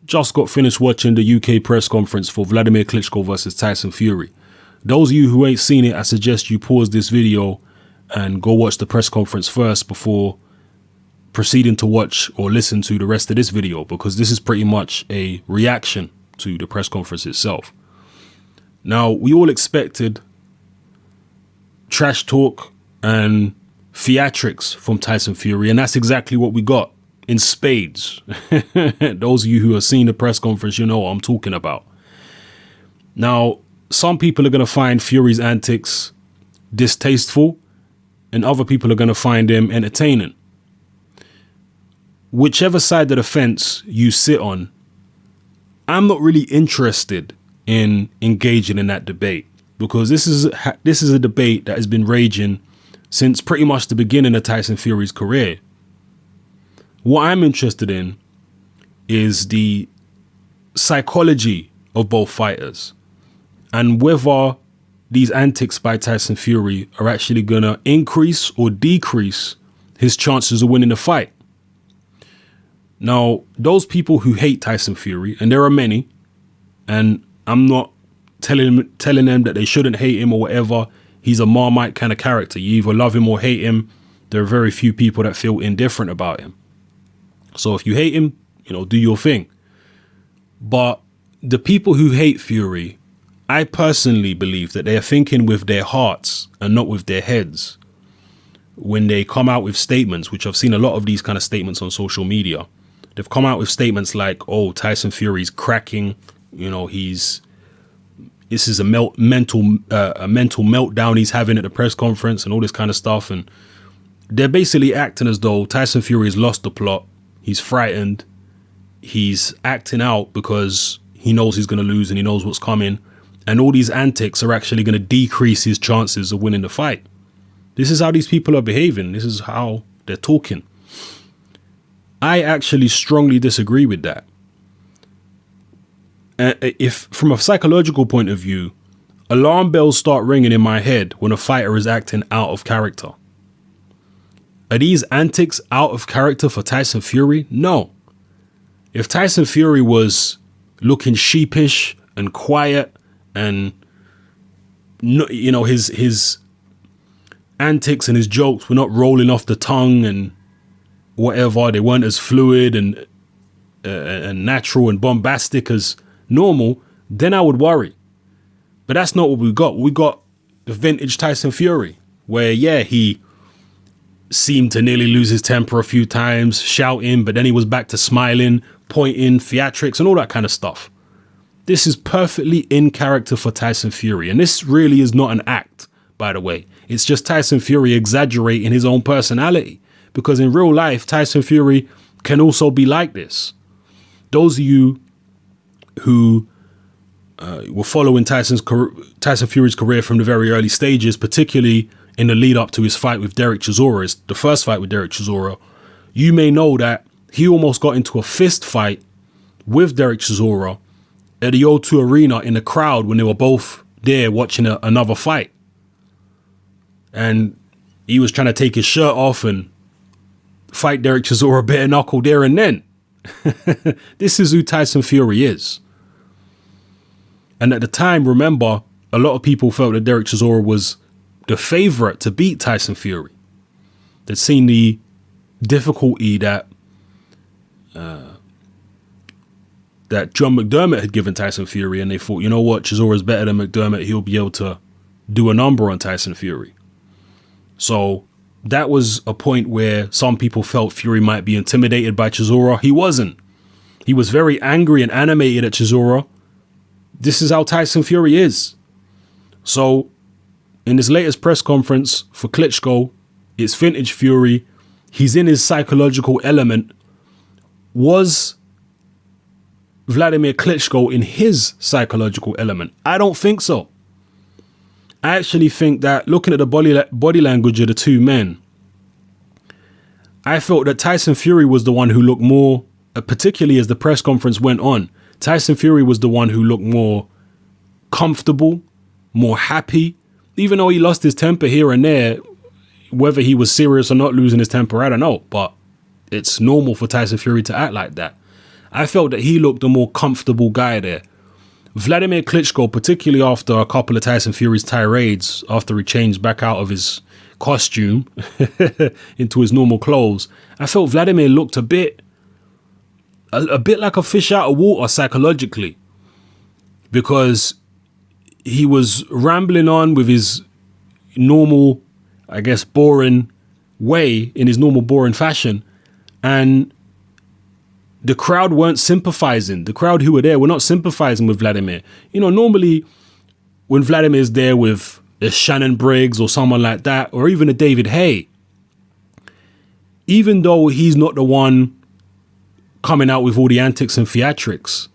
just got finished watching the UK press conference for Wladimir Klitschko versus Tyson Fury. Those of you who ain't seen it, I suggest you pause this video and go watch the press conference first before proceeding to watch or listen to the rest of this video, because this is pretty much a reaction to the press conference itself. Now, we all expected trash talk and theatrics from Tyson Fury, and that's exactly what we got in spades. Those of you who have seen the press conference, you know what I'm talking about. Now, some people are going to find Fury's antics distasteful, and other people are going to find him entertaining. Whichever side of the fence you sit on, I'm not really interested in engaging in that debate, because this is a debate that has been raging since pretty much the beginning of Tyson Fury's career. What I'm interested in is the psychology of both fighters and whether these antics by Tyson Fury are actually going to increase or decrease his chances of winning the fight. Now, those people who hate Tyson Fury, and there are many, and I'm not telling them that they shouldn't hate him or whatever. He's a Marmite kind of character. You either love him or hate him. There are very few people that feel indifferent about him. So if you hate him, do your thing. But the people who hate Fury, I personally believe that they are thinking with their hearts and not with their heads when they come out with statements, which I've seen a lot of these kind of statements on social media. They've come out with statements like, oh, Tyson Fury's cracking, this is a mental meltdown he's having at the press conference and all this kind of stuff. And they're basically acting as though Tyson Fury has lost the plot. He's frightened. He's acting out because he knows he's going to lose and he knows what's coming. And all these antics are actually going to decrease his chances of winning the fight. This is how these people are behaving. This is how they're talking. I actually strongly disagree with that. If from a psychological point of view, alarm bells start ringing in my head when a fighter is acting out of character. Are these antics out of character for Tyson Fury? No. If Tyson Fury was looking sheepish and quiet and, his antics and his jokes were not rolling off the tongue and whatever, they weren't as fluid and natural and bombastic as normal, then I would worry. But that's not what we got. We got the vintage Tyson Fury, where, he seemed to nearly lose his temper a few times, shouting, but then he was back to smiling, pointing, theatrics, and all that kind of stuff. This is perfectly in character for Tyson Fury. And this really is not an act, by the way. It's just Tyson Fury exaggerating his own personality. Because in real life, Tyson Fury can also be like this. Those of you who were following Tyson Fury's career from the very early stages, particularly in the lead up to his fight with Derek Chisora, the first fight with Derek Chisora, you may know that he almost got into a fist fight with Derek Chisora at the O2 Arena in the crowd when they were both there watching another fight. And he was trying to take his shirt off and fight Derek Chisora bare knuckle there and then. This is who Tyson Fury is. And at the time, remember, a lot of people felt that Derek Chisora was the favorite to beat Tyson Fury. They'd seen the difficulty that John McDermott had given Tyson Fury, and they thought, Chisora's better than McDermott. He'll be able to do a number on Tyson Fury. So that was a point where some people felt Fury might be intimidated by Chisora. He wasn't. He was very angry and animated at Chisora. This is how Tyson Fury is. So in this latest press conference for Klitschko, it's vintage Fury. He's in his psychological element. Was Wladimir Klitschko in his psychological element? I don't think so. I actually think that looking at the body language of the two men, I felt that Tyson Fury was the one who looked more, particularly as the press conference went on, Tyson Fury was the one who looked more comfortable, more happy, even though he lost his temper here and there. Whether he was serious or not losing his temper, I don't know, but it's normal for Tyson Fury to act like that. I felt that he looked a more comfortable guy there. Wladimir Klitschko, particularly after a couple of Tyson Fury's tirades, after he changed back out of his costume into his normal clothes, I felt Wladimir looked a bit like a fish out of water psychologically, because he was rambling on with his normal, I guess, boring way, in his normal boring fashion, and the crowd weren't sympathizing. The crowd who were there were not sympathizing with Wladimir. You know, normally when Vladimir's there with a Shannon Briggs or someone like that, or even a David Haye, even though he's not the one coming out with all the antics and theatrics,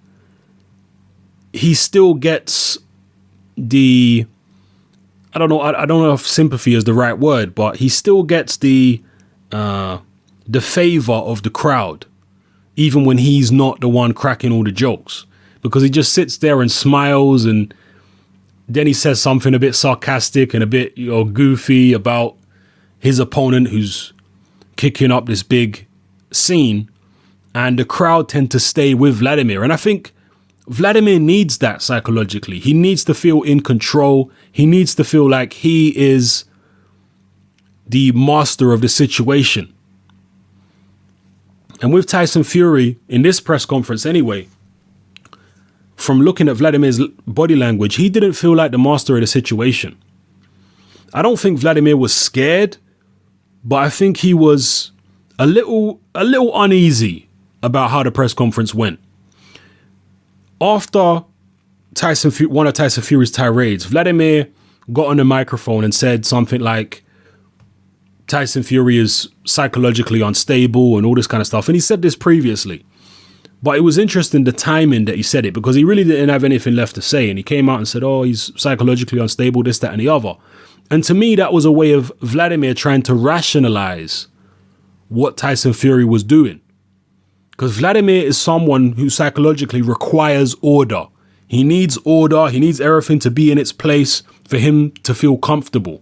he still gets the, I don't know if sympathy is the right word, but he still gets the favor of the crowd, even when he's not the one cracking all the jokes, because he just sits there and smiles, and then he says something a bit sarcastic and a bit, you know, goofy about his opponent who's kicking up this big scene, and the crowd tend to stay with Wladimir. And I think Wladimir needs that psychologically. He needs to feel in control. He needs to feel like he is the master of the situation. And with Tyson Fury, in this press conference anyway, from looking at Wladimir's body language, he didn't feel like the master of the situation. I don't think Wladimir was scared, but I think he was a little uneasy about how the press conference went. After one of Tyson Fury's tirades, Wladimir got on the microphone and said something like Tyson Fury is psychologically unstable and all this kind of stuff. And he said this previously, but it was interesting the timing that he said it, because he really didn't have anything left to say. And he came out and said, oh, he's psychologically unstable, this, that, and the other. And to me, that was a way of Wladimir trying to rationalize what Tyson Fury was doing. Because Wladimir is someone who psychologically requires order. He needs order. He needs everything to be in its place for him to feel comfortable.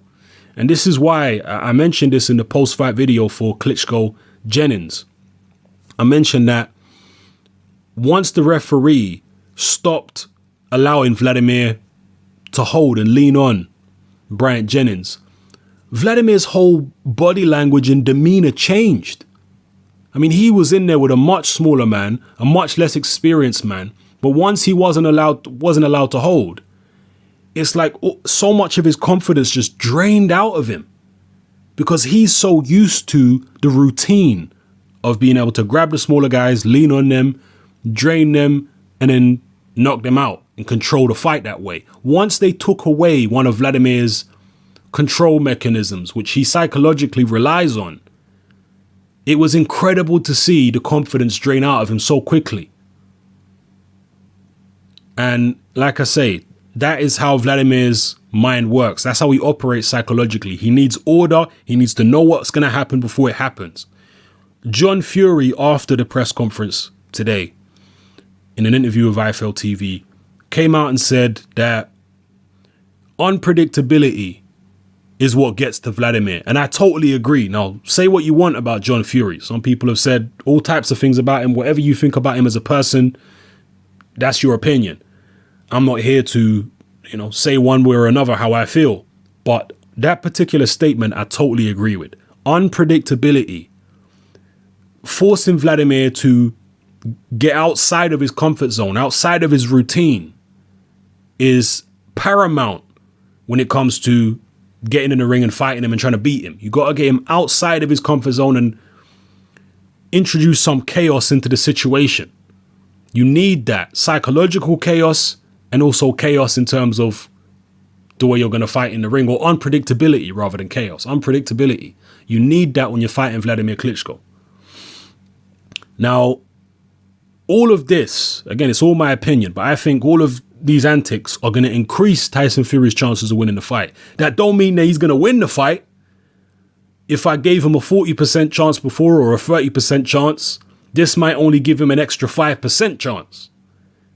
And this is why I mentioned this in the post-fight video for Klitschko Jennings. I mentioned that once the referee stopped allowing Wladimir to hold and lean on Bryant Jennings, Wladimir's whole body language and demeanor changed. I mean, he was in there with a much smaller man, a much less experienced man, but once he wasn't allowed to hold, it's like so much of his confidence just drained out of him, because he's so used to the routine of being able to grab the smaller guys, lean on them, drain them, and then knock them out and control the fight that way. Once they took away one of Wladimir's control mechanisms, which he psychologically relies on, it was incredible to see the confidence drain out of him so quickly. And like I say, that is how Wladimir's mind works. That's how he operates psychologically. He needs order. He needs to know what's going to happen before it happens. John Fury, after the press conference today, in an interview with IFL TV, came out and said that unpredictability is what gets to Wladimir. And I totally agree. Now, say what you want about John Fury. Some people have said all types of things about him. Whatever you think about him as a person, that's your opinion. I'm not here to, say one way or another how I feel. But that particular statement, I totally agree with. Unpredictability, forcing Wladimir to get outside of his comfort zone, outside of his routine, is paramount when it comes to getting in the ring and fighting him and trying to beat him. You got to get him outside of his comfort zone and introduce some chaos into the situation. You need that psychological chaos and also chaos in terms of the way you're going to fight in the ring, or unpredictability rather than chaos. Unpredictability. You need that when you're fighting Wladimir Klitschko. Now, all of this, again, it's all my opinion, but I think all of these antics are going to increase Tyson Fury's chances of winning the fight. That don't mean that he's going to win the fight. If I gave him a 40% chance before or a 30% chance, this might only give him an extra 5% chance.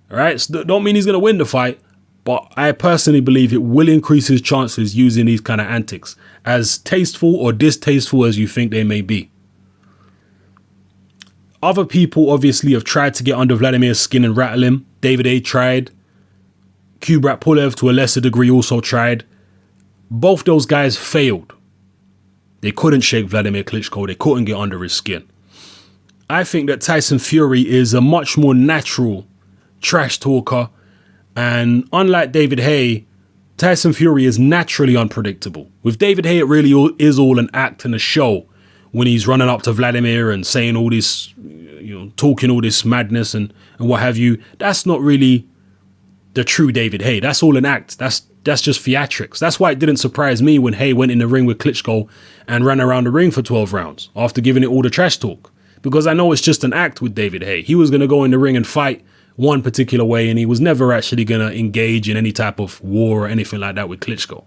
All right? So don't mean he's going to win the fight, but I personally believe it will increase his chances using these kind of antics, as tasteful or distasteful as you think they may be. Other people obviously have tried to get under Vladimir's skin and rattle him. David Haye tried. Kubrat Pulev to a lesser degree also tried. Both those guys failed. They couldn't shake Wladimir Klitschko. They couldn't get under his skin. I think that Tyson Fury is a much more natural trash talker. And unlike David Haye, Tyson Fury is naturally unpredictable. With David Haye, it really is all an act and a show when he's running up to Wladimir and saying all this, talking all this madness and what have you. That's not really the true David Haye. That's all an act. That's just theatrics. That's why it didn't surprise me when Haye went in the ring with Klitschko and ran around the ring for 12 rounds after giving it all the trash talk. Because I know it's just an act with David Haye. He was going to go in the ring and fight one particular way, and he was never actually going to engage in any type of war or anything like that with Klitschko.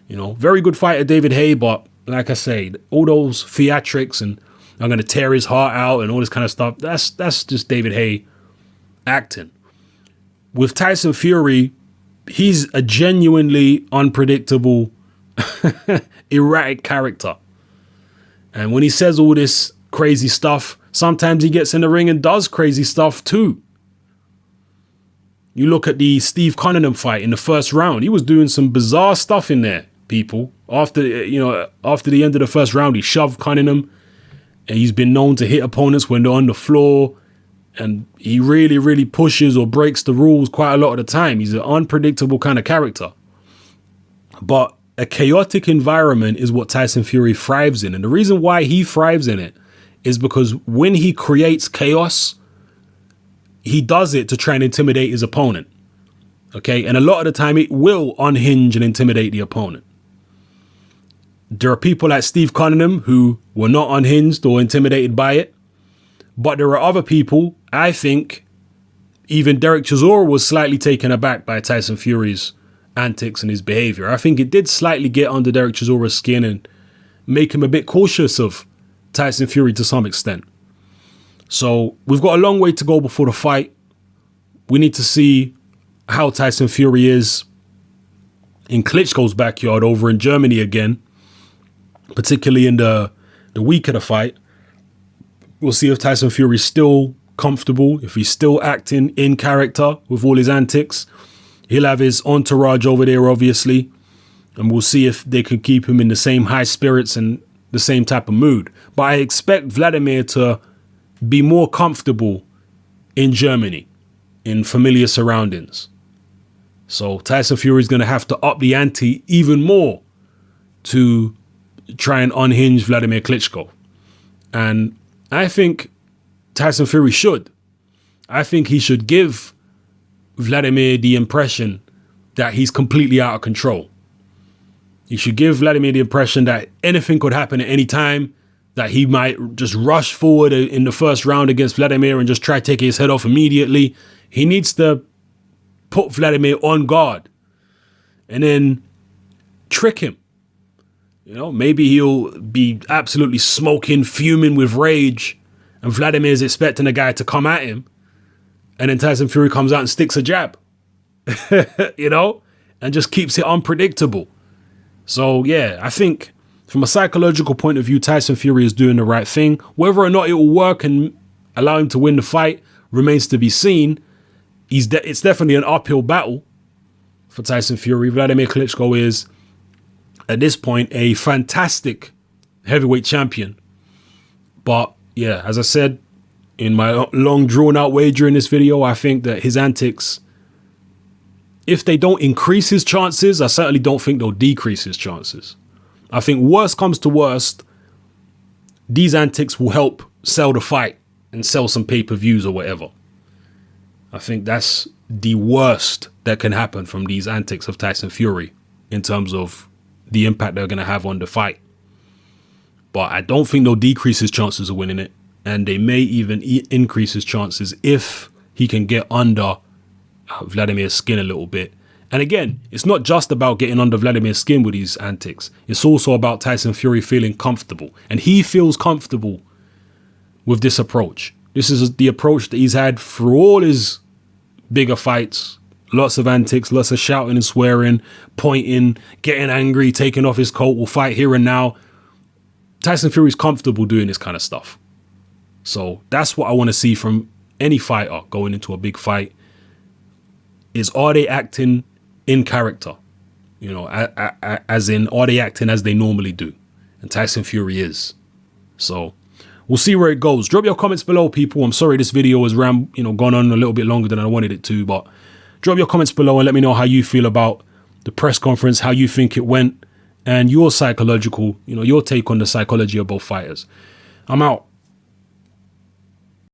Very good fighter, David Haye, but like I say, all those theatrics and I'm going to tear his heart out and all this kind of stuff, that's just David Haye acting. With Tyson Fury, he's a genuinely unpredictable, erratic character. And when he says all this crazy stuff, sometimes he gets in the ring and does crazy stuff too. You look at the Steve Cunningham fight in the first round. He was doing some bizarre stuff in there, people. After the end of the first round, he shoved Cunningham. And he's been known to hit opponents when they're on the floor. And he really, really pushes or breaks the rules quite a lot of the time. He's an unpredictable kind of character. But a chaotic environment is what Tyson Fury thrives in. And the reason why he thrives in it is because when he creates chaos, he does it to try and intimidate his opponent. Okay? And a lot of the time, it will unhinge and intimidate the opponent. There are people like Steve Cunningham who were not unhinged or intimidated by it. But there are other people, I think, even Derek Chisora was slightly taken aback by Tyson Fury's antics and his behavior. I think it did slightly get under Derek Chisora's skin and make him a bit cautious of Tyson Fury to some extent. So we've got a long way to go before the fight. We need to see how Tyson Fury is in Klitschko's backyard over in Germany again, particularly in the week of the fight. We'll see if Tyson Fury's still comfortable, if he's still acting in character with all his antics. He'll have his entourage over there, obviously, and we'll see if they can keep him in the same high spirits and the same type of mood. But I expect Wladimir to be more comfortable in Germany, in familiar surroundings. So Tyson Fury is going to have to up the ante even more to try and unhinge Wladimir Klitschko. And I think Tyson Fury should. I think he should give Wladimir the impression that he's completely out of control. He should give Wladimir the impression that anything could happen at any time, that he might just rush forward in the first round against Wladimir and just try to take his head off immediately. He needs to put Wladimir on guard and then trick him. Maybe he'll be absolutely smoking, fuming with rage, and Vladimir's expecting the guy to come at him, and then Tyson Fury comes out and sticks a jab, and just keeps it unpredictable. So, yeah, I think from a psychological point of view, Tyson Fury is doing the right thing. Whether or not it will work and allow him to win the fight remains to be seen. It's definitely an uphill battle for Tyson Fury. Wladimir Klitschko is, at this point, a fantastic heavyweight champion. But, yeah, as I said in my long drawn-out wager in this video, I think that his antics, if they don't increase his chances, I certainly don't think they'll decrease his chances. I think worst comes to worst, these antics will help sell the fight and sell some pay-per-views or whatever. I think that's the worst that can happen from these antics of Tyson Fury in terms of the impact they're going to have on the fight. But I don't think they'll decrease his chances of winning it. And they may even increase his chances if he can get under Wladimir's skin a little bit. And again, it's not just about getting under Wladimir's skin with these antics. It's also about Tyson Fury feeling comfortable. And he feels comfortable with this approach. This is the approach that he's had through all his bigger fights. Lots of antics, lots of shouting and swearing, pointing, getting angry, taking off his coat, will fight here and now. Tyson Fury's comfortable doing this kind of stuff. So that's what I want to see from any fighter going into a big fight. Is, are they acting in character? You know, as in, are they acting as they normally do? And Tyson Fury is. So we'll see where it goes. Drop your comments below, people. I'm sorry this video has gone on a little bit longer than I wanted it to, but drop your comments below and let me know how you feel about the press conference, how you think it went, and your your take on the psychology of both fighters. I'm out.